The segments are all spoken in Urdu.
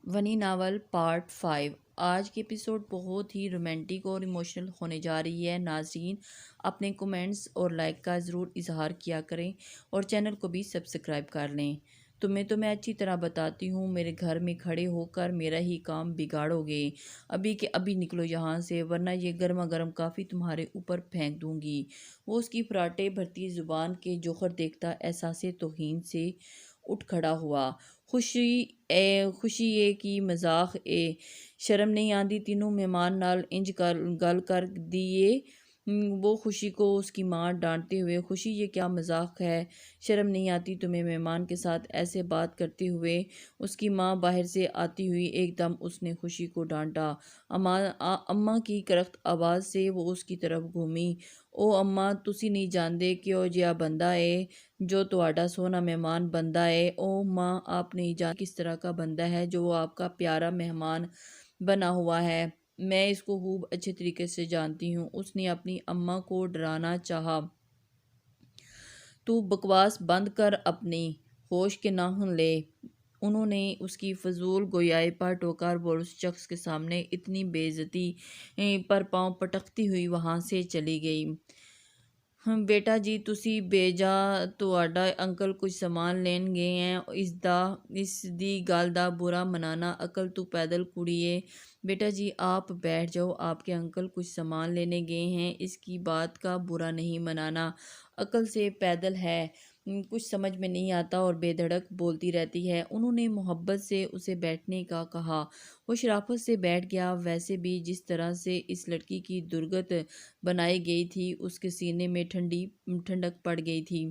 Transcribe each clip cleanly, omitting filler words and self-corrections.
ونی ناول پارٹ 5۔ آج کی ایپیسوڈ بہت ہی رومانٹک اور ایموشنل ہونے جا رہی ہے۔ ناظرین اپنے کومنٹس اور لائک کا ضرور اظہار کیا کریں اور چینل کو بھی سبسکرائب کر لیں۔ تمہیں تو میں اچھی طرح بتاتی ہوں، میرے گھر میں کھڑے ہو کر میرا ہی کام بگاڑو گے۔ ابھی کہ ابھی نکلو یہاں سے، ورنہ یہ گرما گرم کافی تمہارے اوپر پھینک دوں گی۔ وہ اس کی فراٹے بھرتی زبان کے جوہر دیکھتا احساس توہین سے اٹھ کھڑا ہوا۔ خوشی اے کی مذاق اے، شرم نہیں آندی تینوں مہمان نال انج گل کر دی اے۔ وہ خوشی کو اس کی ماں ڈانٹتے ہوئے، خوشی یہ کیا مذاق ہے، شرم نہیں آتی تمہیں مہمان کے ساتھ ایسے بات کرتے ہوئے۔ اس کی ماں باہر سے آتی ہوئی ایک دم اس نے خوشی کو ڈانٹا۔ اماں کی کرخت آواز سے وہ اس کی طرف گھومی۔ او اماں، تسی نہیں جاندے کہو جیا بندہ اے جو تہاڈا سوہنا مہمان بندا اے۔ او ماں، آپ نہیں جانتے کس طرح کا بندہ ہے جو آپ کا پیارا مہمان بنا ہوا ہے۔ میں اس کو خوب اچھے طریقے سے جانتی ہوں۔ اس نے اپنی اماں کو ڈرانا چاہا۔ تو بکواس بند کر، اپنی ہوش کے ناخن لے۔ انہوں نے اس کی فضول گویائی پر ٹوکا اور وہ اس شخص کے سامنے اتنی بے عزتی پر پاؤں پٹکتی ہوئی وہاں سے چلی گئی۔ بیٹا جی، تسی بھیجا تہاڈا انکل کچھ سامان لین گئے ہیں، اس دی گل دا برا منانا عقل تو پیدل کڑی اے۔ بیٹا جی آپ بیٹھ جاؤ، آپ کے انکل کچھ سامان لینے گئے ہیں، اس کی بات کا برا نہیں منانا عقل سے پیدل ہے۔ کچھ سمجھ میں نہیں آتا اور بے دھڑک بولتی رہتی ہے۔ انہوں نے محبت سے اسے بیٹھنے کا کہا۔ وہ شرافت سے بیٹھ گیا۔ ویسے بھی جس طرح سے اس لڑکی کی درگت بنائی گئی تھی، اس کے سینے میں ٹھنڈک پڑ گئی تھی۔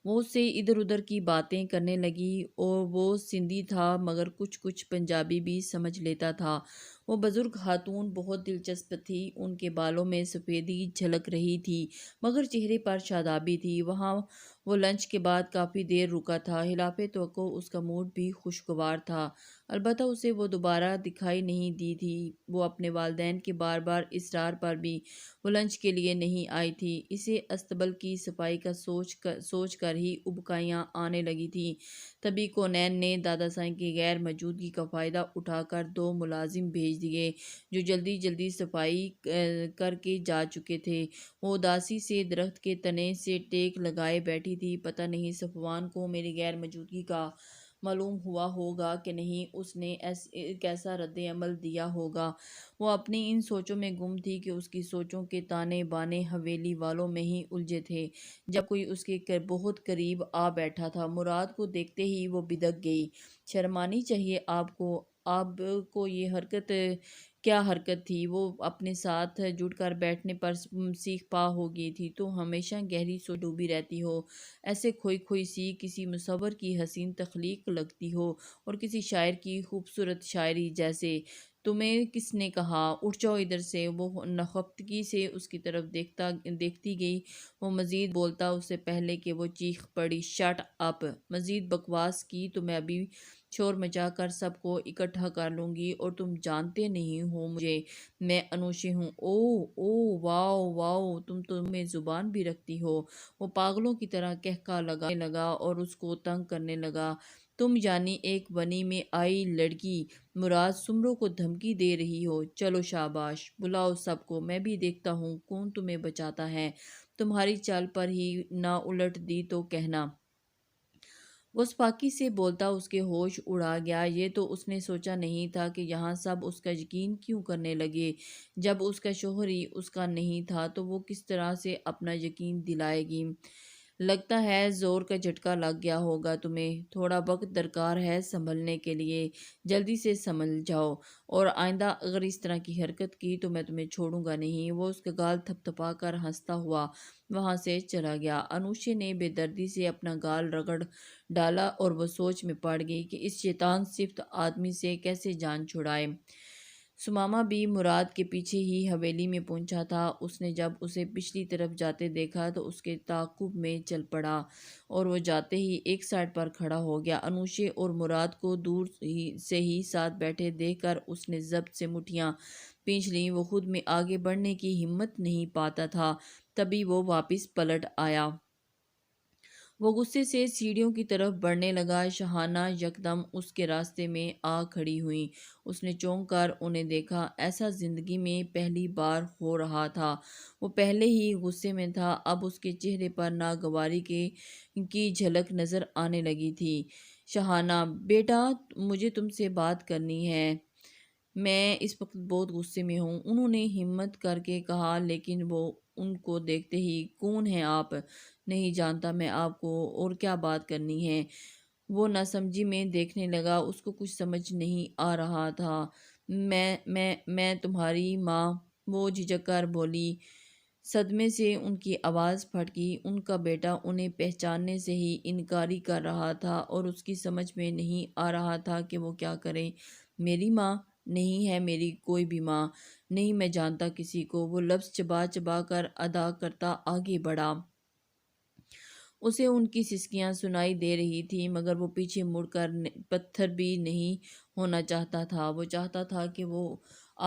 وہ اس سے ادھر ادھر کی باتیں کرنے لگی اور وہ سندھی تھا مگر کچھ پنجابی بھی سمجھ لیتا تھا۔ وہ بزرگ خاتون بہت دلچسپ تھی، ان کے بالوں میں سفیدی جھلک رہی تھی مگر چہرے پر شادابی تھی۔ وہاں وہ لنچ کے بعد کافی دیر رکا تھا۔ خلاف توقع اس کا موڈ بھی خوشگوار تھا، البتہ اسے وہ دوبارہ دکھائی نہیں دی تھی۔ وہ اپنے والدین کے بار بار اصرار پر بھی وہ لنچ کے لیے نہیں آئی تھی۔ اسے استبل کی صفائی کا سوچ کر ہی ابکیاں آنے لگی تھیں۔ تبھی کونین نے دادا سائیں کی غیر موجودگی کا فائدہ اٹھا کر 2 ملازم بھیج دیے جو جلدی صفائی کر کے جا چکے تھے۔ وہ اداسی سے درخت کے تنے سے ٹیک لگائے بیٹھی تھی۔ پتہ نہیں صفوان کو میری غیر موجودگی کا معلوم ہوا ہوگا کہ نہیں، اس نے کیسا رد عمل دیا ہوگا۔ وہ اپنی ان سوچوں میں گم تھی کہ اس کی سوچوں کے تانے بانے حویلی والوں میں ہی الجھے تھے جب کوئی اس کے بہت قریب آ بیٹھا تھا۔ مراد کو دیکھتے ہی وہ بدک گئی۔ شرم آنی چاہیے آپ کو یہ حرکت کیا حرکت تھی؟ وہ اپنے ساتھ جڑ کر بیٹھنے پر سیخ پا ہو گئی تھی۔ تو ہمیشہ گہری سوچ ڈوبی رہتی ہو، ایسے کھوئی سی کسی مصور کی حسین تخلیق لگتی ہو اور کسی شاعر کی خوبصورت شاعری جیسے۔ تمہیں کس نے کہا؟ اٹھ جاؤ ادھر سے۔ وہ نخفتگی سے اس کی طرف دیکھتی گئی۔ وہ مزید بولتا اس سے پہلے کہ وہ چیخ پڑی، شٹ اپ! مزید بکواس کی تو میں ابھی شور مچا کر سب کو اکٹھا کر لوں گی، اور تم جانتے نہیں ہو مجھے، میں انوشے ہوں۔ او واو، تم تو منہ میں زبان بھی رکھتی ہو۔ وہ پاگلوں کی طرح کہکا لگانے لگا اور اس کو تنگ کرنے لگا۔ تم یعنی ایک ونی میں آئی لڑکی مراد سمرو کو دھمکی دے رہی ہو؟ چلو شاباش، بلاؤ سب کو، میں بھی دیکھتا ہوں کون تمہیں بچاتا ہے۔ تمہاری چال پر ہی نہ الٹ دی تو کہنا۔ وہ اس پاکی سے بولتا اس کے ہوش اڑا گیا۔ یہ تو اس نے سوچا نہیں تھا کہ یہاں سب اس کا یقین کیوں کرنے لگے۔ جب اس کا شوہر ہی اس کا نہیں تھا تو وہ کس طرح سے اپنا یقین دلائے گی؟ لگتا ہے زور کا جھٹکا لگ گیا ہوگا تمہیں۔ تھوڑا وقت درکار ہے سنبھلنے کے لیے، جلدی سے سنبھل جاؤ، اور آئندہ اگر اس طرح کی حرکت کی تو میں تمہیں چھوڑوں گا نہیں۔ وہ اس کا گال تھپ تھپا کر ہنستا ہوا وہاں سے چلا گیا۔ انوشے نے بے دردی سے اپنا گال رگڑ ڈالا اور وہ سوچ میں پڑ گئی کہ اس شیطان صفت آدمی سے کیسے جان چھڑائے۔ سماما بھی مراد کے پیچھے ہی حویلی میں پہنچا تھا۔ اس نے جب اسے پچھلی طرف جاتے دیکھا تو اس کے تعاقب میں چل پڑا اور وہ جاتے ہی ایک سائیڈ پر کھڑا ہو گیا۔ انوشے اور مراد کو دور سے ہی ساتھ بیٹھے دیکھ کر اس نے ضبط سے مٹھیاں پینچ لیں۔ وہ خود میں آگے بڑھنے کی ہمت نہیں پاتا تھا۔ تبھی وہ واپس پلٹ آیا۔ وہ غصے سے سیڑھیوں کی طرف بڑھنے لگا۔ شاہانہ یکدم اس کے راستے میں آ کھڑی ہوئیں۔ اس نے چونک کر انہیں دیکھا۔ ایسا زندگی میں پہلی بار ہو رہا تھا۔ وہ پہلے ہی غصے میں تھا، اب اس کے چہرے پر ناگواری کی جھلک نظر آنے لگی تھی۔ شاہانہ: بیٹا، مجھے تم سے بات کرنی ہے، میں اس وقت بہت غصے میں ہوں، انہوں نے ہمت کر کے کہا، لیکن وہ ان کو دیکھتے ہی، کون ہیں آپ؟ نہیں جانتا میں آپ کو، اور کیا بات کرنی ہے؟ وہ ناسمجھی میں دیکھنے لگا، اس کو کچھ سمجھ نہیں آ رہا تھا۔ میں تمہاری ماں، وہ جھجک کر بولی۔ صدمے سے ان کی آواز پھٹ گئی۔ ان کا بیٹا انہیں پہچاننے سے ہی انکاری کر رہا تھا اور اس کی سمجھ میں نہیں آ رہا تھا کہ وہ کیا کرے۔ میری ماں؟ نہیں ہے میری کوئی بھی ماں، نہیں میں جانتا کسی کو، وہ لفظ چبا چبا کر ادا کرتا آگے بڑھا۔ اسے ان کی سسکیاں سنائی دے رہی تھیں، مگر وہ پیچھے مڑ کر پتھر بھی نہیں ہونا چاہتا تھا۔ وہ چاہتا تھا کہ وہ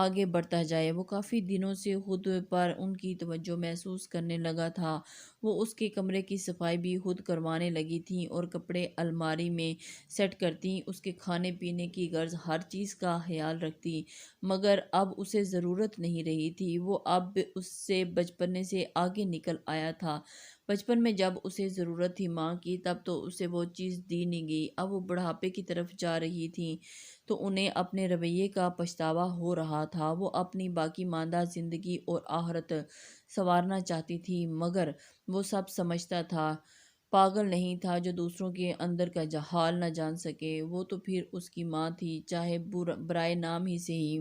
آگے بڑھتا جائے۔ وہ کافی دنوں سے خود پر ان کی توجہ محسوس کرنے لگا تھا۔ وہ اس کے کمرے کی صفائی بھی خود کروانے لگی تھیں اور کپڑے الماری میں سیٹ کرتی، اس کے کھانے پینے کی غرض ہر چیز کا خیال رکھتی، مگر اب اسے ضرورت نہیں رہی تھی۔ وہ اب اس سے بچپنے سے آگے نکل آیا تھا۔ بچپن میں جب اسے ضرورت تھی ماں کی، تب تو اسے وہ چیز دی نہیں گئی۔ اب وہ بڑھاپے کی طرف جا رہی تھیں تو انہیں اپنے رویے کا پچھتاوا ہو رہا تھا۔ وہ اپنی باقی ماندہ زندگی اور آخرت سنوارنا چاہتی تھی، مگر وہ سب سمجھتا تھا۔ پاگل نہیں تھا جو دوسروں کے اندر کا حال نہ جان سکے۔ وہ تو پھر اس کی ماں تھی، چاہے برائے نام ہی سے ہی۔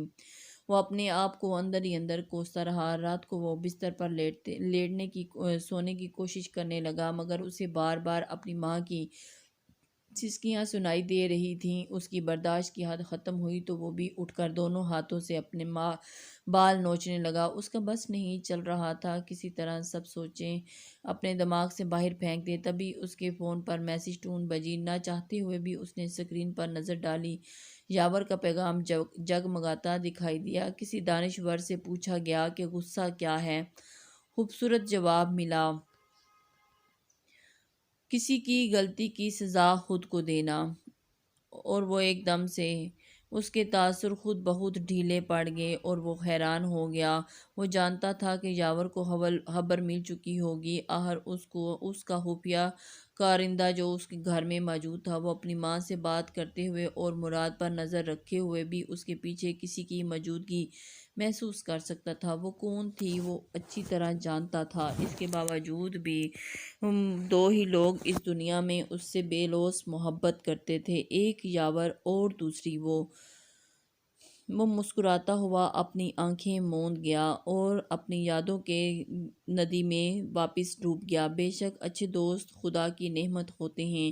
وہ اپنے آپ کو اندر ہی اندر کوستا رہا۔ رات کو وہ بستر پر سونے کی کوشش کرنے لگا، مگر اسے بار بار اپنی ماں کی سسکیاں سنائی دے رہی تھیں۔ اس کی برداشت کی حد ختم ہوئی تو وہ بھی اٹھ کر دونوں ہاتھوں سے اپنے بال نوچنے لگا۔ اس کا بس نہیں چل رہا تھا کسی طرح سب سوچیں اپنے دماغ سے باہر پھینک دے۔ تبھی اس کے فون پر میسج ٹون بجی۔ نہ چاہتے ہوئے بھی اس نے اسکرین پر نظر ڈالی۔ یاور کا پیغام جگمگاتا دکھائی دیا۔ کسی دانشور سے پوچھا گیا کہ غصہ کیا ہے؟ خوبصورت جواب ملا، کسی کی غلطی کی سزا خود کو دینا۔ اور وہ ایک دم سے اس کے تاثر خود بہت ڈھیلے پڑ گئے اور وہ حیران ہو گیا۔ وہ جانتا تھا کہ یاور کو خبر مل چکی ہوگی، آخر اس کا خفیہ کارندہ جو اس کے گھر میں موجود تھا، وہ اپنی ماں سے بات کرتے ہوئے اور مراد پر نظر رکھے ہوئے بھی اس کے پیچھے کسی کی موجودگی محسوس کر سکتا تھا۔ وہ کون تھی وہ اچھی طرح جانتا تھا، اس کے باوجود بھی دو ہی لوگ اس دنیا میں اس سے بے لوث محبت کرتے تھے، ایک یاور اور دوسری وہ۔ وہ مسکراتا ہوا اپنی آنکھیں موند گیا اور اپنی یادوں کے ندی میں واپس ڈوب گیا۔ بے شک اچھے دوست خدا کی نعمت ہوتے ہیں،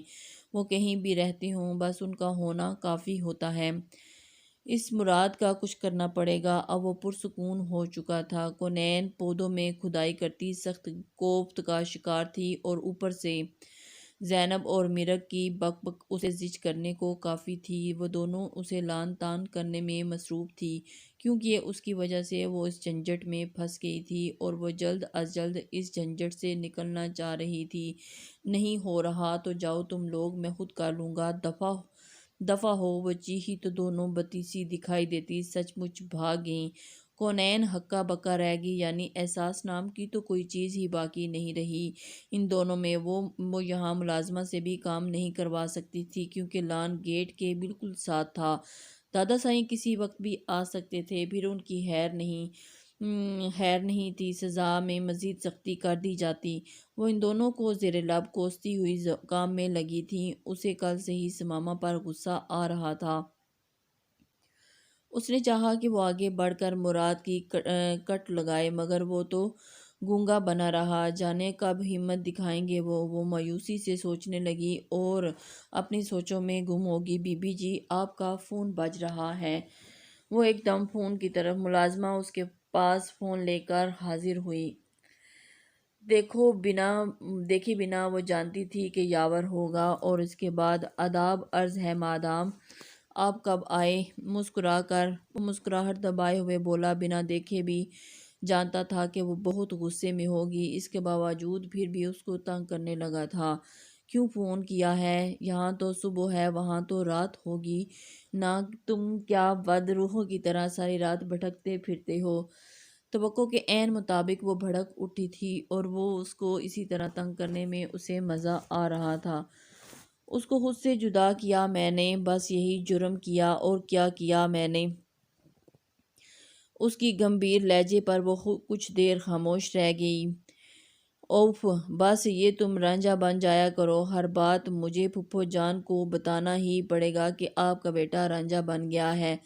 وہ کہیں بھی رہتے ہوں، بس ان کا ہونا کافی ہوتا ہے۔ اس مراد کا کچھ کرنا پڑے گا۔ اب وہ پرسکون ہو چکا تھا۔ کونین پودوں میں کھدائی کرتی سخت کوفت کا شکار تھی اور اوپر سے زینب اور میرک کی بک بک اسے زج کرنے کو کافی تھی۔ وہ دونوں اسے لان تان کرنے میں مصروف تھی، کیونکہ اس کی وجہ سے وہ اس جھنجٹ میں پھنس گئی تھی اور وہ جلد از جلد اس جھنجٹ سے نکلنا چاہ رہی تھی۔ نہیں ہو رہا تو جاؤ تم لوگ، میں خود کر لوں گا، دفع ہو۔ وہ چیخی تو دونوں بتی سی دکھائی دیتی سچ مچ بھاگ گئیں۔ کونین ہکا بکا رہ گئی، یعنی احساس نام کی تو کوئی چیز ہی باقی نہیں رہی ان دونوں میں۔ وہ یہاں ملازمہ سے بھی کام نہیں کروا سکتی تھی، کیونکہ لان گیٹ کے بالکل ساتھ تھا۔ دادا سائیں کسی وقت بھی آ سکتے تھے، پھر ان کی خیر نہیں تھی، سزا میں مزید سختی کر دی جاتی۔ وہ ان دونوں کو زیر لب کوستی ہوئی کام میں لگی تھیں۔ اسے کل سے ہی ثمامہ پر غصہ آ رہا تھا۔ اس نے چاہا کہ وہ آگے بڑھ کر مراد کی کٹ لگائے، مگر وہ تو گونگا بنا رہا۔ جانے کب ہمت دکھائیں گے وہ مایوسی سے سوچنے لگی اور اپنی سوچوں میں گم ہوگی۔ بی بی جی، آپ کا فون بج رہا ہے۔ وہ ایک دم فون کی طرف، ملازمہ اس کے پاس فون لے کر حاضر ہوئی۔ دیکھے بنا وہ جانتی تھی کہ یاور ہوگا، اور اس کے بعد آداب عرض ہے مادام، آپ کب آئے؟ وہ مسکراہٹ دبائے ہوئے بولا۔ بنا دیکھے بھی جانتا تھا کہ وہ بہت غصے میں ہوگی، اس کے باوجود پھر بھی اس کو تنگ کرنے لگا تھا، کیوں فون کیا ہے؟ یہاں تو صبح ہے، وہاں تو رات ہوگی نا، تم کیا بد روحوں کی طرح ساری رات بھٹکتے پھرتے ہو؟ توقع کے عین مطابق وہ بھڑک اٹھی تھی اور وہ اس کو اسی طرح تنگ کرنے میں اسے مزہ آ رہا تھا۔ اس کو خود سے جدا کیا میں نے، بس یہی جرم کیا، اور کیا کیا میں نے؟ اس کی گمبھیر لہجے پر وہ کچھ دیر خاموش رہ گئی۔ اوف، بس یہ تم رانجھا بن جایا کرو، ہر بات مجھے پھپھو جان کو بتانا ہی پڑے گا کہ آپ کا بیٹا رانجھا بن گیا ہے۔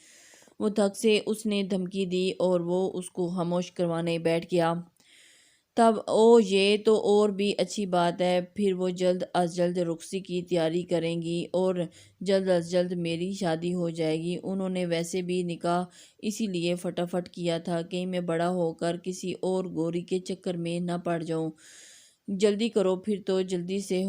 وہ تھک سے اس نے دھمکی دی اور وہ اس کو خاموش کروانے بیٹھ گیا۔ تب یہ تو اور بھی اچھی بات ہے، پھر وہ جلد از جلد رخصتی کی تیاری کریں گی اور جلد از جلد میری شادی ہو جائے گی۔ انہوں نے ویسے بھی نکاح اسی لیے فٹافٹ کیا تھا کہ میں بڑا ہو کر کسی اور گوری کے چکر میں نہ پڑ جاؤں۔ جلدی کرو، پھر تو جلدی سے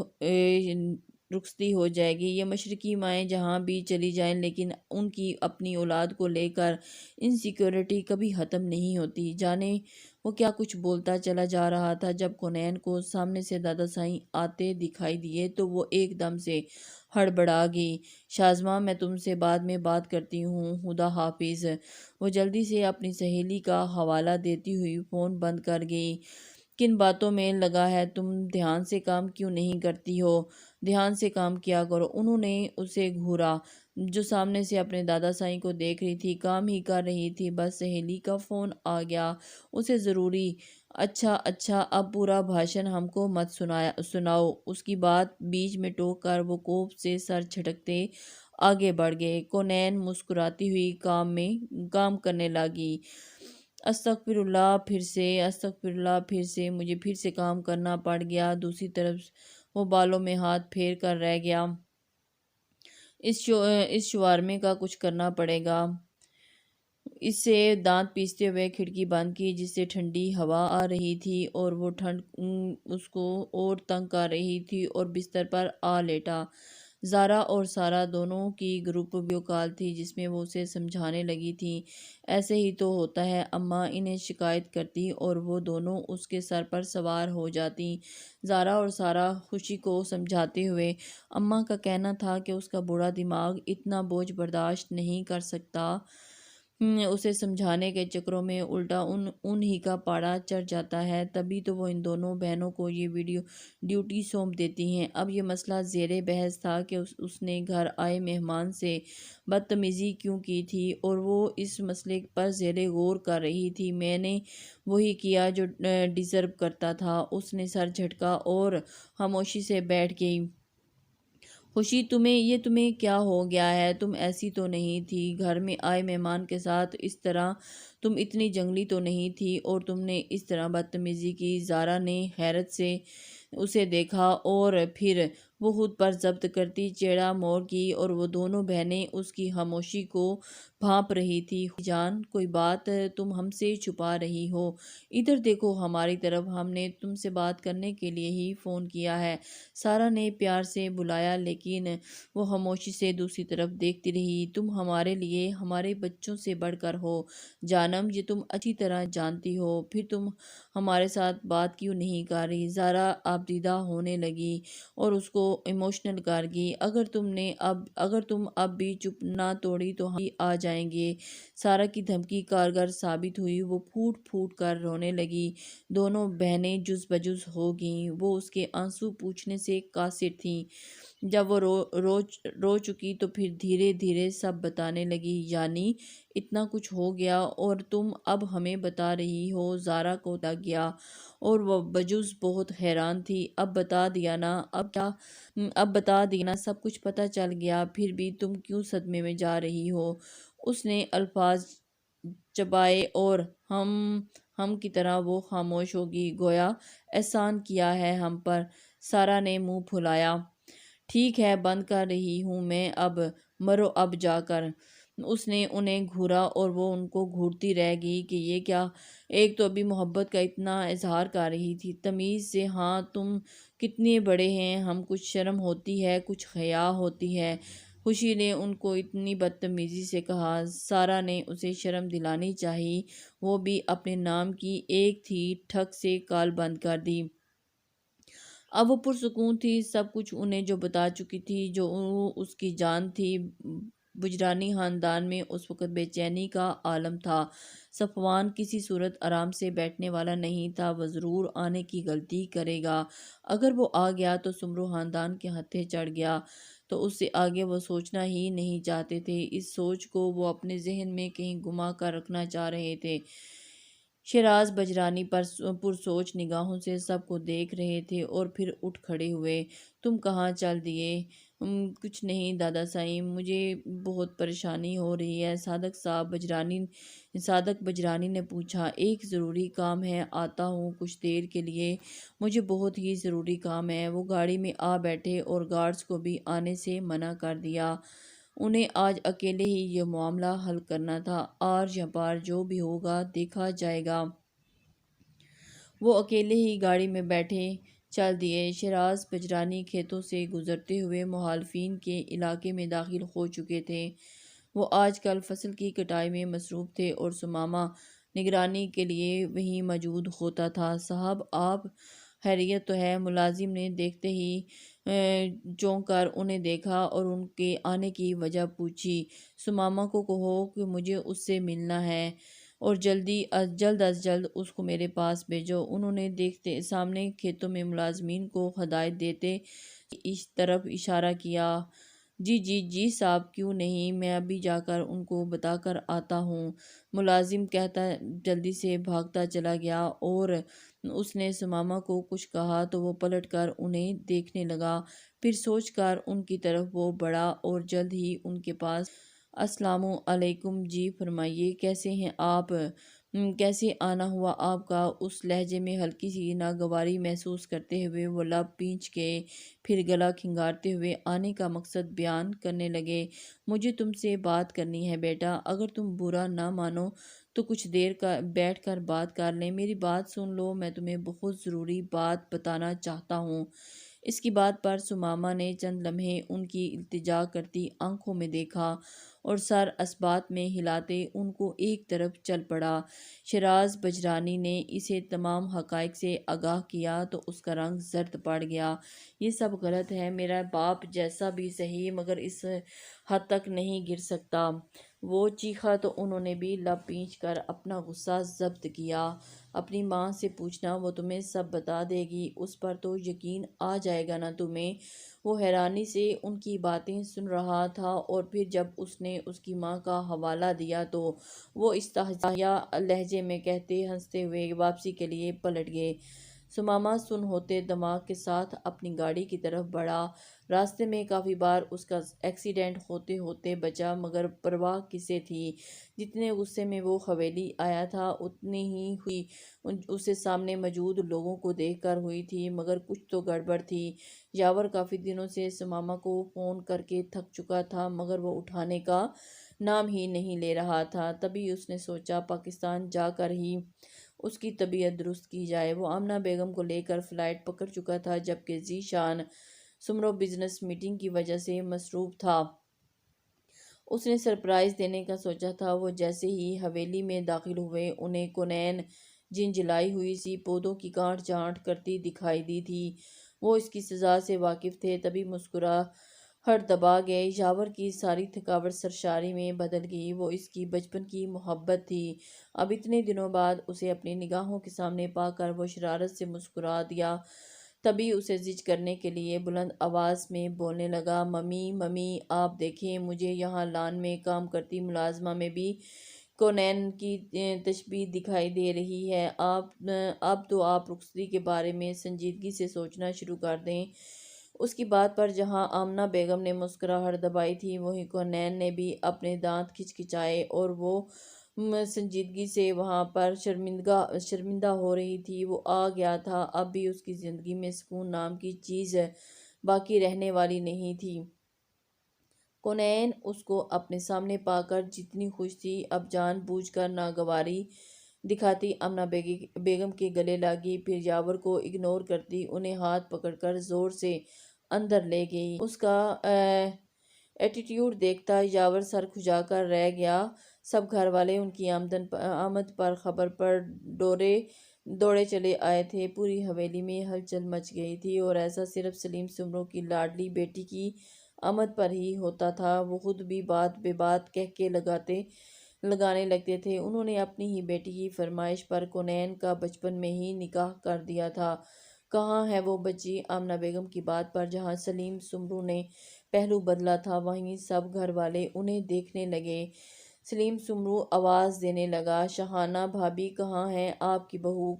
رخصتی ہو جائے گی۔ یہ مشرقی مائیں جہاں بھی چلی جائیں، لیکن ان کی اپنی اولاد کو لے کر انسیکیورٹی کبھی ختم نہیں ہوتی۔ جانے وہ کیا کچھ بولتا چلا جا رہا تھا، جب کونین کو سامنے سے دادا سائیں آتے دکھائی دیے تو وہ ایک دم سے ہڑبڑا گئی۔ شازماں، میں تم سے بعد میں بات کرتی ہوں، خدا حافظ۔ وہ جلدی سے اپنی سہیلی کا حوالہ دیتی ہوئی فون بند کر گئی۔ کن باتوں میں لگا ہے؟ تم دھیان سے کام کیوں نہیں کرتی ہو؟ دھیان سے کام کیا کرو۔ انہوں نے اسے گھورا، جو سامنے سے اپنے دادا سائیں کو دیکھ رہی تھی، کام ہی کر رہی تھی، بس سہیلی کا فون آ گیا، اسے ضروری۔ اچھا، اب پورا بھاشن ہم کو مت سناؤ۔ اس کی بات بیچ میں ٹوک کر وہ کوپ سے سر جھٹکتے آگے بڑھ گئے۔ کونین مسکراتی ہوئی کام کرنے لگی۔ استغفراللہ، پھر سے مجھے پھر سے کام کرنا پڑ گیا۔ دوسری طرف وہ بالوں میں ہاتھ پھیر کر رہ گیا۔ اس شوارمے کا کچھ کرنا پڑے گا۔ اس سے دانت پیستے ہوئے کھڑکی بند کی، جس سے ٹھنڈی ہوا آ رہی تھی اور وہ ٹھنڈ اس کو اور تنگ کر رہی تھی، اور بستر پر آ لیٹا۔ زارا اور سارا دونوں کی گروپ ویڈیو کال تھی، جس میں وہ اسے سمجھانے لگی تھیں، ایسے ہی تو ہوتا ہے، اماں انہیں شکایت کرتی اور وہ دونوں اس کے سر پر سوار ہو جاتی۔ زارا اور سارا خوشی کو سمجھاتے ہوئے، اماں کا کہنا تھا کہ اس کا بوڑھا دماغ اتنا بوجھ برداشت نہیں کر سکتا۔ اسے سمجھانے کے چکروں میں الٹا ان ہی کا پاڑا چڑھ جاتا ہے۔ تبھی تو وہ ان دونوں بہنوں کو یہ ویڈیو ڈیوٹی سونپ دیتی ہیں۔ اب یہ مسئلہ زیر بحث تھا کہ اس نے گھر آئے مہمان سے بدتمیزی کیوں کی تھی، اور وہ اس مسئلے پر زیر غور کر رہی تھی۔ میں نے وہی کیا جو ڈیزرو کرتا تھا۔ اس نے سر جھٹکا اور خاموشی سے بیٹھ گئی۔ خوشی، تمہیں کیا ہو گیا ہے؟ تم ایسی تو نہیں تھی گھر میں آئے مہمان کے ساتھ اس طرح، تم اتنی جنگلی تو نہیں تھی، اور تم نے اس طرح بدتمیزی کی؟ زارا نے حیرت سے اسے دیکھا اور پھر وہ خود پر ضبط کرتی چہرہ موڑ کی، اور وہ دونوں بہنیں اس کی خاموشی کو بھانپ رہی تھی۔ خوشی جان، کوئی بات تم ہم سے چھپا رہی ہو؟ ادھر دیکھو ہماری طرف، ہم نے تم سے بات کرنے کے لیے ہی فون کیا ہے۔ سارا نے پیار سے بلایا، لیکن وہ خاموشی سے دوسری طرف دیکھتی رہی۔ تم ہمارے لیے ہمارے بچوں سے بڑھ کر ہو جانم، یہ تم اچھی طرح جانتی ہو، پھر تم ہمارے ساتھ بات کیوں نہیں کر رہی؟ زارا آبدیدہ ہونے لگی اور اس کو ایموشنل کر گئی۔ اگر تم اب بھی چپ نہ توڑی تو ہم بھی آ جائیں گے۔ سارا کی دھمکی کارگر ثابت ہوئی، وہ پھوٹ پھوٹ کر رونے لگی۔ دونوں بہنیں جز بجز ہو گئیں۔ وہ اس کے آنسو پوچھنے سے قاصر تھیں۔ جب وہ رو چکی تو پھر دھیرے دھیرے سب بتانے لگی۔ یعنی اتنا کچھ ہو گیا اور تم اب ہمیں بتا رہی ہو؟ زارا کو لگ گیا اور وہ بجز بہت حیران تھی۔ اب بتا دیا نا، سب کچھ پتہ چل گیا، پھر بھی تم کیوں صدمے میں جا رہی ہو؟ اس نے الفاظ چبائے اور ہم کی طرح وہ خاموش ہو گئی، گویا احسان کیا ہے ہم پر۔ سارا نے منہ پھلایا۔ ٹھیک ہے، بند کر رہی ہوں میں اب، مرو اب جا کر۔ اس نے انہیں گھورا اور وہ ان کو گھورتی رہ گئی کہ یہ کیا؟ ایک تو ابھی محبت کا اتنا اظہار کر رہی تھی، تمیز سے۔ ہاں، تم کتنے بڑے ہیں، ہم کچھ شرم ہوتی ہے، کچھ حیا ہوتی ہے۔ خوشی نے ان کو اتنی بدتمیزی سے کہا۔ سارا نے اسے شرم دلانی چاہی، وہ بھی اپنے نام کی ایک تھی، ٹھک سے کال بند کر دی۔ اب وہ پرسکون تھی، سب کچھ انہیں جو بتا چکی تھی، جو اس کی جان تھی۔ بجرانی خاندان میں اس وقت بے چینی کا عالم تھا۔ صفوان کسی صورت آرام سے بیٹھنے والا نہیں تھا، وہ ضرور آنے کی غلطی کرے گا۔ اگر وہ آ گیا تو سمرو خاندان کے ہتھے چڑھ گیا، تو اس سے آگے وہ سوچنا ہی نہیں چاہتے تھے۔ اس سوچ کو وہ اپنے ذہن میں کہیں گما کر رکھنا چاہ رہے تھے۔ شیراز بجرانی پرسوچ نگاہوں سے سب کو دیکھ رہے تھے اور پھر اٹھ کھڑے ہوئے۔ تم کہاں چل دیے؟ کچھ نہیں دادا صاحب، مجھے بہت پریشانی ہو رہی ہے، صادق بجرانی نے پوچھا۔ ایک ضروری کام ہے، آتا ہوں کچھ دیر کے لیے، مجھے بہت ہی ضروری کام ہے۔ وہ گاڑی میں آ بیٹھے اور گارڈز کو بھی آنے سے منع کر دیا۔ انہیں آج اکیلے ہی یہ معاملہ حل کرنا تھا، آر یا پار جو بھی ہوگا دیکھا جائے گا۔ وہ اکیلے ہی گاڑی میں بیٹھے چل دیے۔ شیراز بجرانی کھیتوں سے گزرتے ہوئے مخالفین کے علاقے میں داخل ہو چکے تھے۔ وہ آج کل فصل کی کٹائی میں مصروف تھے اور ثمامہ نگرانی کے لیے وہیں موجود ہوتا تھا۔ صاحب آپ خیریت تو ہے؟ ملازم نے دیکھتے ہی چونک کر انہیں دیکھا اور ان کے آنے کی وجہ پوچھی۔ ثمامہ کو کہو کہ مجھے اس سے ملنا ہے اور جلد از جلد اس کو میرے پاس بھیجو۔ انہوں نے دیکھتے سامنے کھیتوں میں ملازمین کو ہدایت دیتے اس طرف اشارہ کیا۔ جی جی جی صاحب، کیوں نہیں، میں ابھی جا کر ان کو بتا کر آتا ہوں، ملازم کہتا جلدی سے بھاگتا چلا گیا۔ اور اس نے ثمامہ کو کچھ کہا تو وہ پلٹ کر انہیں دیکھنے لگا، پھر سوچ کر ان کی طرف وہ بڑھا اور جلد ہی ان کے پاس۔ السلام علیکم، جی فرمائیے، کیسے ہیں آپ؟ کیسے آنا ہوا آپ کا؟ اس لہجے میں ہلکی سی ناگواری محسوس کرتے ہوئے وہ لب پیچ کے پھر گلا کھنگارتے ہوئے آنے کا مقصد بیان کرنے لگے۔ مجھے تم سے بات کرنی ہے بیٹا، اگر تم برا نہ مانو تو کچھ دیر بیٹھ کر بات کر لیں۔ میری بات سن لو، میں تمہیں بہت ضروری بات بتانا چاہتا ہوں۔ اس کی بات پر ثمامہ نے چند لمحے ان کی التجا کرتی آنکھوں میں دیکھا اور سر اثبات میں ہلاتے ان کو ایک طرف چل پڑا۔ شیراز بجرانی نے اسے تمام حقائق سے آگاہ کیا تو اس کا رنگ زرد پڑ گیا۔ یہ سب غلط ہے، میرا باپ جیسا بھی سہی مگر اس حد تک نہیں گر سکتا۔ وہ چیخا تو انہوں نے بھی لب پیچ کر اپنا غصہ ضبط کیا۔ اپنی ماں سے پوچھنا، وہ تمہیں سب بتا دے گی، اس پر تو یقین آ جائے گا نا تمہیں؟ وہ حیرانی سے ان کی باتیں سن رہا تھا اور پھر جب اس نے اس کی ماں کا حوالہ دیا تو وہ استہزائیہ لہجے میں کہتے ہنستے ہوئے واپسی کے لیے پلٹ گئے۔ ثمامہ سن ہوتے دماغ کے ساتھ اپنی گاڑی کی طرف بڑھا۔ راستے میں کافی بار اس کا ایکسیڈنٹ ہوتے ہوتے بچا، مگر پرواہ کسے تھی؟ جتنے غصے میں وہ حویلی آیا تھا اتنی ہی ہوئی اسے سامنے موجود لوگوں کو دیکھ کر ہوئی تھی، مگر کچھ تو گڑبڑ تھی۔ یاور کافی دنوں سے ثمامہ کو فون کر کے تھک چکا تھا مگر وہ اٹھانے کا نام ہی نہیں لے رہا تھا۔ تبھی اس نے سوچا پاکستان جا کر ہی اس کی طبیعت درست کی جائے۔ وہ آمنہ بیگم کو لے کر فلائٹ پکڑ چکا تھا، جبکہ ذی شان سمرو بزنس میٹنگ کی وجہ سے مصروف تھا۔ اس نے سرپرائز دینے کا سوچا تھا۔ وہ جیسے ہی حویلی میں داخل ہوئے انہیں کونین جنجھلائی ہوئی سی پودوں کی کاٹ چھانٹ کرتی دکھائی دی تھی۔ وہ اس کی سزا سے واقف تھے، تبھی مسکراہٹ دبا گئے۔ یاور کی ساری تھکاوٹ سرشاری میں بدل گئی۔ وہ اس کی بچپن کی محبت تھی، اب اتنے دنوں بعد اسے اپنی نگاہوں کے سامنے پا کر وہ شرارت سے مسکرا دیا۔ تبھی اسے زج کرنے کے لیے بلند آواز میں بولنے لگا، ممی ممی آپ دیکھیں، مجھے یہاں لان میں کام کرتی ملازمہ میں بھی کونین کی تشبیہ دکھائی دے رہی ہے۔ اب تو آپ رخصتی کے بارے میں سنجیدگی سے سوچنا شروع کر دیں۔ اس کی بات پر جہاں آمنہ بیگم نے مسکراہٹ دبائی تھی، وہیں کونین نے بھی اپنے دانت کھچکھچائے اور وہ سنجیدگی سے وہاں پر شرمندہ ہو رہی تھی۔ وہ آ گیا تھا، اب بھی اس کی زندگی میں سکون نام کی چیز باقی رہنے والی نہیں تھی۔ کونین اس کو اپنے سامنے پا کر جتنی خوش تھی، اب جان بوجھ کر ناگواری دکھاتی آمنہ بیگم کے گلے لگی، پھر یاور کو اگنور کرتی انہیں ہاتھ پکڑ کر زور سے اندر لے گئی۔ اس کا ایٹیٹیوڈ دیکھتا یاور سر کھجا کر رہ گیا۔ سب گھر والے ان کی آمد پر خبر پر ڈورے دوڑے چلے آئے تھے۔ پوری حویلی میں ہلچل مچ گئی تھی، اور ایسا صرف سلیم سمرو کی لاڈلی بیٹی کی آمد پر ہی ہوتا تھا۔ وہ خود بھی بات بے بات کہکے لگانے لگتے تھے۔ انہوں نے اپنی ہی بیٹی کی فرمائش پر کونین کا بچپن میں ہی نکاح کر دیا تھا۔ کہاں ہے وہ بچی؟ آمنہ بیگم کی بات پر جہاں سلیم سمرو نے پہلو بدلا تھا، وہیں سب گھر والے انہیں دیکھنے لگے۔ سلیم سمرو آواز دینے لگا، شاہانہ بھابی کہاں ہیں آپ کی بہو؟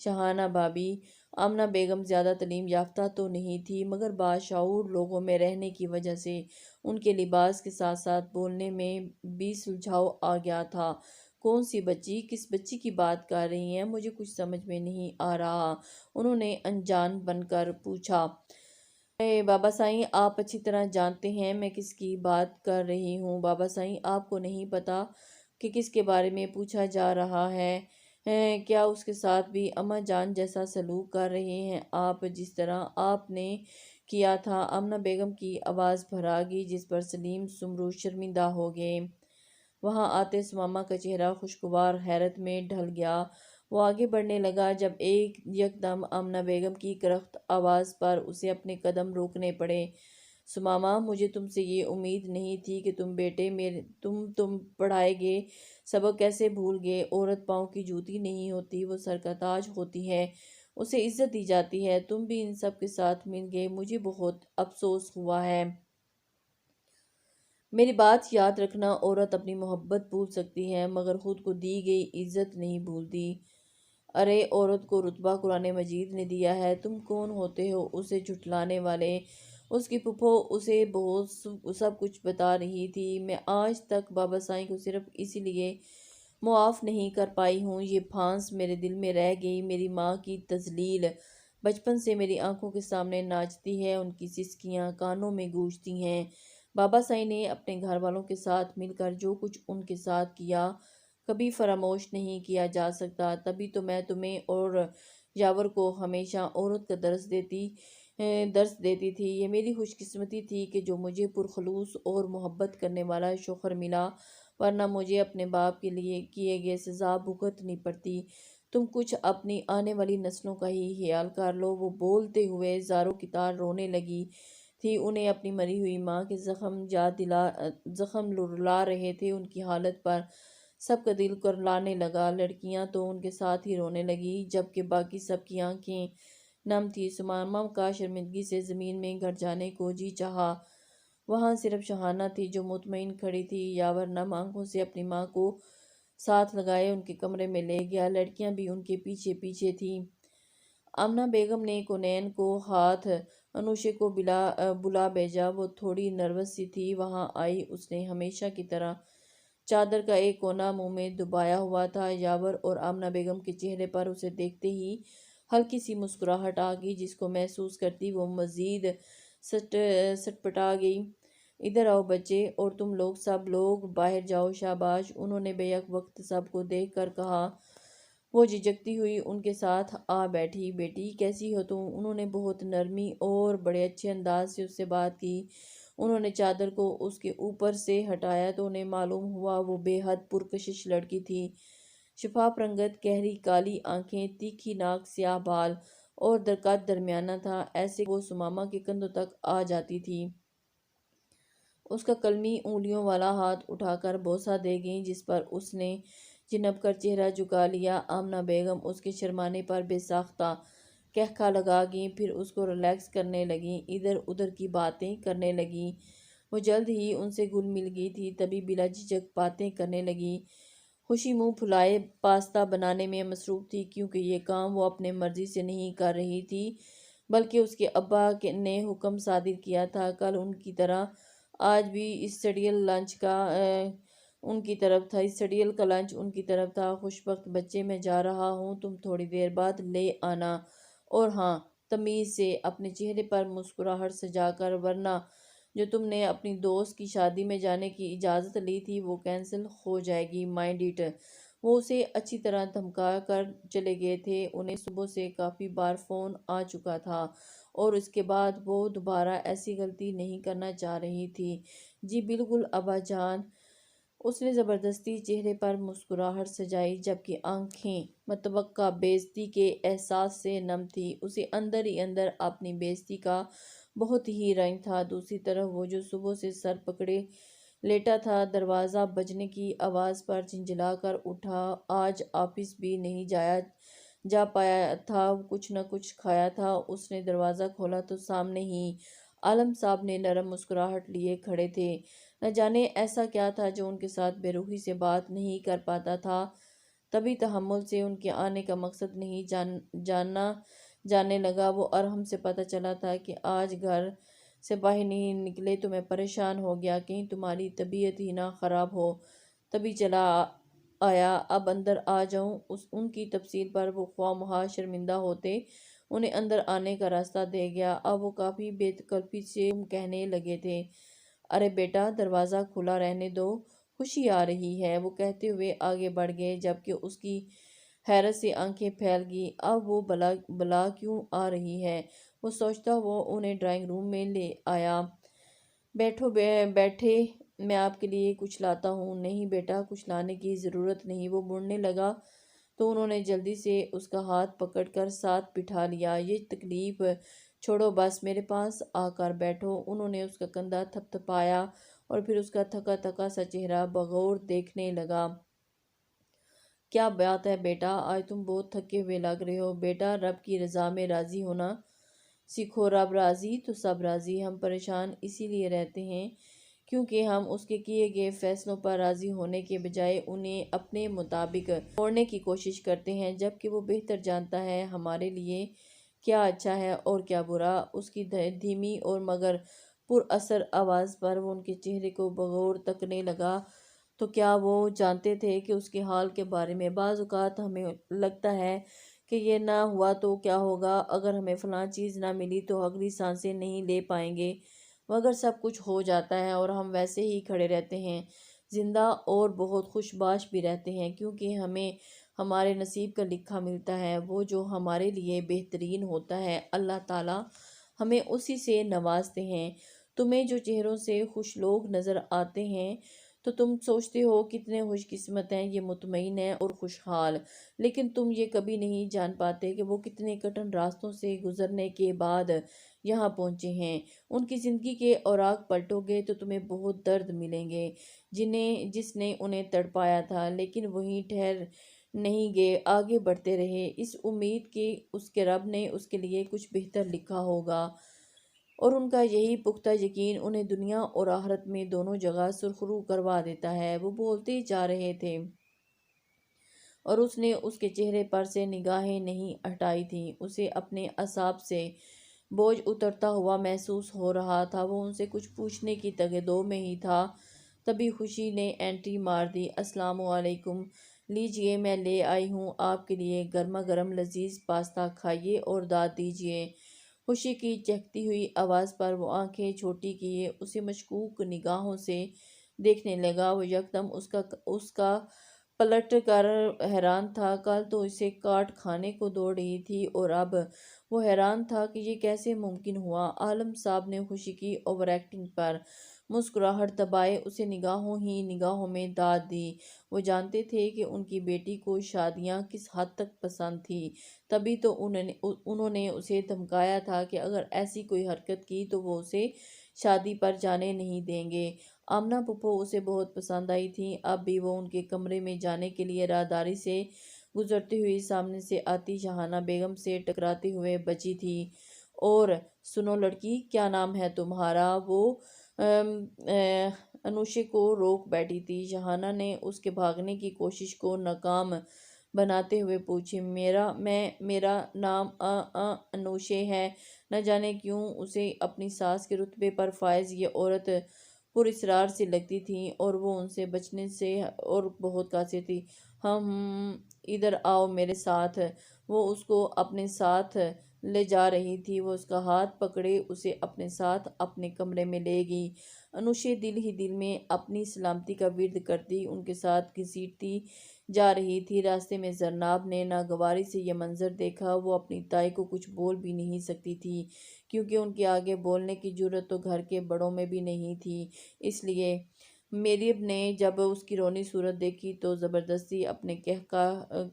شاہانہ بھابی؟ آمنہ بیگم زیادہ تعلیم یافتہ تو نہیں تھی، مگر باشعور لوگوں میں رہنے کی وجہ سے ان کے لباس کے ساتھ ساتھ بولنے میں بھی سلجھاؤ آ گیا تھا۔ کون سی بچی؟ کس بچی کی بات کر رہی ہیں؟ مجھے کچھ سمجھ میں نہیں آ رہا، انہوں نے انجان بن کر پوچھا۔ بابا سائیں، آپ اچھی طرح جانتے ہیں میں کس کی بات کر رہی ہوں۔ بابا سائیں، آپ کو نہیں پتا کہ کس کے بارے میں پوچھا جا رہا ہے؟ کیا اس کے ساتھ بھی اماں جان جیسا سلوک کر رہے ہیں آپ، جس طرح آپ نے کیا تھا؟ آمنہ بیگم کی آواز بھرا گئی، جس پر سلیم سمرو شرمندہ ہو گئے۔ وہاں آتے سماما کا چہرہ خوشگوار حیرت میں ڈھل گیا۔ وہ آگے بڑھنے لگا، جب یکدم آمنہ بیگم کی کرخت آواز پر اسے اپنے قدم روکنے پڑے۔ سماما، مجھے تم سے یہ امید نہیں تھی کہ تم بیٹے میرے تم پڑھائے گے سبق کیسے بھول گئے؟ عورت پاؤں کی جوتی نہیں ہوتی، وہ سر کا تاج ہوتی ہے، اسے عزت دی جاتی ہے۔ تم بھی ان سب کے ساتھ مل گئے، مجھے بہت افسوس ہوا ہے۔ میری بات یاد رکھنا، عورت اپنی محبت بھول سکتی ہے مگر خود کو دی گئی عزت نہیں بھولتی۔ ارے عورت کو رتبہ قرآن مجید نے دیا ہے، تم کون ہوتے ہو اسے جھٹلانے والے؟ اس کی پھپھو اسے بہت سب کچھ بتا رہی تھی۔ میں آج تک بابا سائیں کو صرف اسی لیے معاف نہیں کر پائی ہوں، یہ پھانس میرے دل میں رہ گئی۔ میری ماں کی تذلیل بچپن سے میری آنکھوں کے سامنے ناچتی ہے، ان کی سسکیاں کانوں میں گونجتی ہیں۔ بابا سائیں نے اپنے گھر والوں کے ساتھ مل کر جو کچھ ان کے ساتھ کیا کبھی فراموش نہیں کیا جا سکتا۔ تبھی تو میں تمہیں اور یاور کو ہمیشہ عورت کا درس دیتی تھی۔ یہ میری خوش قسمتی تھی کہ جو مجھے پرخلوص اور محبت کرنے والا شوہر ملا، ورنہ مجھے اپنے باپ کے لیے کیے گئے سزا بھگتنی پڑتی۔ تم کچھ اپنی آنے والی نسلوں کا ہی خیال کر لو۔ وہ بولتے ہوئے زاروں کی طرح رونے لگی تھی۔ انہیں اپنی مری ہوئی ماں کے زخم رلا رہے تھے۔ ان کی حالت پر سب کا دل کرلانے لگا۔ لڑکیاں تو ان کے ساتھ ہی رونے لگیں، جبکہ باقی سب کی آنکھیں نم تھی۔ سماما کا شرمندگی سے زمین میں گھٹ جانے کو جی چاہا۔ وہاں صرف شاہانہ تھی جو مطمئن کھڑی تھی۔ یاور نم آنکھوں سے اپنی ماں کو ساتھ لگائے ان کے کمرے میں لے گیا۔ لڑکیاں بھی ان کے پیچھے پیچھے تھیں۔ آمنہ بیگم نے کونین کو ہاتھ انوشے کو بلا بھیجا۔ وہ تھوڑی نروس سی تھی۔ وہاں آئی، اس نے ہمیشہ کی طرح چادر کا ایک کونا منہ میں دبایا ہوا تھا۔ یاور اور آمنہ بیگم کے چہرے پر اسے دیکھتے ہی ہلکی سی مسکراہٹ آ گئی، جس کو محسوس کرتی وہ مزید سٹپٹا گئی۔ ادھر آؤ بچے، اور تم لوگ سب لوگ باہر جاؤ۔ شاباش، انہوں نے بیک وقت سب کو دیکھ کر کہا۔ وہ جھجکتی ہوئی ان کے ساتھ آ بیٹھی۔ بیٹی کیسی ہو تم؟ انہوں نے بہت نرمی اور بڑے اچھے انداز سے اس سے بات کی۔ انہوں نے چادر کو اس کے اوپر سے ہٹایا تو انہیں معلوم ہوا وہ بے حد پرکشش لڑکی تھی۔ شفاف رنگت، گہری کالی آنکھیں، تیکھی ناک، سیاہ بال اور قد درمیانہ تھا، ایسے کہ وہ سماما کے کندھوں تک آ جاتی تھی۔ اس کا کلمی انگلیوں والا ہاتھ اٹھا کر بوسہ دے گئیں، جس پر اس نے جھنب کر چہرہ جھکا لیا۔ آمنہ بیگم اس کے شرمانے پر بے ساختہ قہقہہ لگا گئیں، پھر اس کو ریلیکس کرنے لگیں، ادھر ادھر کی باتیں کرنے لگیں۔ وہ جلد ہی ان سے گل مل گئی تھی، تبھی بلا جھجک باتیں کرنے لگی۔ خوشی منہ پھلائے پاستہ بنانے میں مصروف تھی، کیونکہ یہ کام وہ اپنے مرضی سے نہیں کر رہی تھی بلکہ اس کے ابا نے حکم صادر کیا تھا۔ کل ان کی طرح آج بھی اس سیریل کا لنچ ان کی طرف تھا۔ خوشبخت بچے، میں جا رہا ہوں، تم تھوڑی دیر بعد لے آنا، اور ہاں، تمیز سے اپنے چہرے پر مسکراہٹ سجا کر، ورنہ جو تم نے اپنی دوست کی شادی میں جانے کی اجازت لی تھی وہ کینسل ہو جائے گی، مائنڈ اٹ۔ وہ اسے اچھی طرح دھمکا کر چلے گئے تھے۔ انہیں صبح سے کافی بار فون آ چکا تھا اور اس کے بعد وہ دوبارہ ایسی غلطی نہیں کرنا چاہ رہی تھی۔ جی بالکل ابا جان، اس نے زبردستی چہرے پر مسکراہٹ سجائی، جبکہ آنکھیں متوقع بےعزتی کے احساس سے نم تھی۔ اسے اندر ہی اندر اپنی بےعزتی کا بہت ہی رنج تھا۔ دوسری طرف وہ جو صبح سے سر پکڑے لیٹا تھا، دروازہ بجنے کی آواز پر جھنجھلا کر اٹھا، آج آفس بھی نہیں جا پایا تھا، کچھ نہ کچھ کھایا تھا۔ اس نے دروازہ کھولا تو سامنے ہی عالم صاحب نے نرم مسکراہٹ لیے کھڑے تھے۔ نہ جانے ایسا کیا تھا جو ان کے ساتھ بے رحمی سے بات نہیں کر پاتا تھا۔ طبی تحمل سے ان کے آنے کا مقصد نہیں جاننا جاننے لگا۔ وہ ارحم سے پتہ چلا تھا کہ آج گھر سے باہر نہیں نکلے تو میں پریشان ہو گیا، کہیں تمہاری طبیعت ہی نہ خراب ہو، تبھی چلا آیا، اب اندر آ جاؤں۔ ان کی تفصیل پر وہ خواہ مخواہ شرمندہ ہوتے انہیں اندر آنے کا راستہ دے گیا۔ اب وہ کافی بے تکلفی سے کہنے لگے تھے، ارے بیٹا، دروازہ کھلا رہنے دو، خوشی آ رہی ہے۔ وہ کہتے ہوئے آگے بڑھ گئے، جبکہ اس کی حیرت سے آنکھیں پھیل گئیں۔ اب وہ بلا کیوں آ رہی ہے؟ وہ سوچتا ہوا انہیں ڈرائنگ روم میں لے آیا۔ بیٹھو بیٹھے، میں آپ کے لیے کچھ لاتا ہوں۔ نہیں بیٹا، کچھ لانے کی ضرورت نہیں۔ وہ مڑنے لگا تو انہوں نے جلدی سے اس کا ہاتھ پکڑ کر ساتھ بٹھا لیا۔ یہ تکلیف چھوڑو، بس میرے پاس آ کر بیٹھو۔ انہوں نے اس کا کندھا تھپ تھپایا اور پھر اس کا تھکا تھکا سا چہرہ بغور دیکھنے لگا۔ کیا بات ہے بیٹا، آج تم بہت تھکے ہوئے لگ رہے ہو۔ بیٹا، رب کی رضا میں راضی ہونا سیکھو، رب راضی تو سب راضی۔ ہم پریشان اسی لیے رہتے ہیں کیونکہ ہم اس کے کیے گئے فیصلوں پر راضی ہونے کے بجائے انہیں اپنے مطابق موڑنے کی کوشش کرتے ہیں، جبکہ وہ بہتر جانتا ہے ہمارے لیے کیا اچھا ہے اور کیا برا۔ اس کی دھیمی اور مگر پر اثر آواز پر وہ ان کے چہرے کو بغور تکنے لگا۔ تو کیا وہ جانتے تھے کہ اس کے حال کے بارے میں؟ بعض اوقات ہمیں لگتا ہے کہ یہ نہ ہوا تو کیا ہوگا، اگر ہمیں فلاں چیز نہ ملی تو اگلی سانسیں نہیں لے پائیں گے، مگر سب کچھ ہو جاتا ہے اور ہم ویسے ہی کھڑے رہتے ہیں، زندہ اور بہت خوش باش بھی رہتے ہیں، کیونکہ ہمیں ہمارے نصیب کا لکھا ملتا ہے، وہ جو ہمارے لیے بہترین ہوتا ہے۔ اللہ تعالیٰ ہمیں اسی سے نوازتے ہیں۔ تمہیں جو چہروں سے خوش لوگ نظر آتے ہیں تو تم سوچتے ہو کتنے خوش قسمت ہیں، یہ مطمئن ہیں اور خوشحال، لیکن تم یہ کبھی نہیں جان پاتے کہ وہ کتنے کٹھن راستوں سے گزرنے کے بعد یہاں پہنچے ہیں۔ ان کی زندگی کے اوراق پلٹو گے تو تمہیں بہت درد ملیں گے جس نے انہیں تڑپایا تھا، لیکن وہیں ٹھہر نہیں گئے، آگے بڑھتے رہے، اس امید کہ اس کے رب نے اس کے لیے کچھ بہتر لکھا ہوگا، اور ان کا یہی پختہ یقین انہیں دنیا اور آخرت میں دونوں جگہ سرخرو کروا دیتا ہے۔ وہ بولتے جا رہے تھے اور اس نے اس کے چہرے پر سے نگاہیں نہیں ہٹائی تھیں۔ اسے اپنے اعصاب سے بوجھ اترتا ہوا محسوس ہو رہا تھا۔ وہ ان سے کچھ پوچھنے کی تگدو میں ہی تھا، تبھی خوشی نے انٹری مار دی۔ السلام علیکم، لیجئے میں لے آئی ہوں آپ کے لیے گرما گرم لذیذ پاستہ، کھائیے اور داد دیجئے۔ خوشی کی چہکتی ہوئی آواز پر وہ آنکھیں چھوٹی کیے اسے مشکوک نگاہوں سے دیکھنے لگا۔ وہ یکدم اس کا پلٹ کر حیران تھا۔ کل تو اسے کاٹ کھانے کو دوڑ رہی تھی اور اب وہ حیران تھا کہ یہ کیسے ممکن ہوا۔ عالم صاحب نے خوشی کی اوور ایکٹنگ پر مسکراہٹ دبائے اسے نگاہوں ہی نگاہوں میں داد دی۔ وہ جانتے تھے کہ ان کی بیٹی کو شادیاں کس حد تک پسند تھیں، تبھی تو انہوں نے اسے دھمکایا تھا کہ اگر ایسی کوئی حرکت کی تو وہ اسے شادی پر جانے نہیں دیں گے۔ آمنہ پھپھو اسے بہت پسند آئی تھیں۔ اب بھی وہ ان کے کمرے میں جانے کے لیے راہداری سے گزرتی ہوئی سامنے سے آتی شاہانہ بیگم سے ٹکراتے ہوئے بچی تھی، اور سنو لڑکی، کیا نام ہے تمہارا؟ وہ انوشے کو روک بیٹھی تھی۔ شاہانہ نے اس کے بھاگنے کی کوشش کو ناکام بناتے ہوئے پوچھی، میرا نام انوشے ہے۔ نہ جانے کیوں اسے اپنی ساس کے رتبے پر فائز یہ عورت پر اصرار سی لگتی تھی، اور وہ ان سے بچنے سے اور بہت قاصر تھی۔ ادھر آؤ میرے ساتھ۔ وہ اس کو اپنے ساتھ لے جا رہی تھی۔ وہ اس کا ہاتھ پکڑے اسے اپنے ساتھ اپنے کمرے میں لے گئی۔ انوشے دل ہی دل میں اپنی سلامتی کا ورد کرتی ان کے ساتھ گھسیٹتی جا رہی تھی۔ راستے میں زینب نے ناگواری سے یہ منظر دیکھا۔ وہ اپنی تائی کو کچھ بول بھی نہیں سکتی تھی، کیونکہ ان کے آگے بولنے کی جرأت تو گھر کے بڑوں میں بھی نہیں تھی، اس لیے میریب نے جب اس کی رونی صورت دیکھی تو زبردستی اپنے کہکا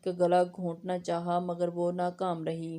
کا گلا گھونٹنا چاہا مگر وہ ناکام رہی۔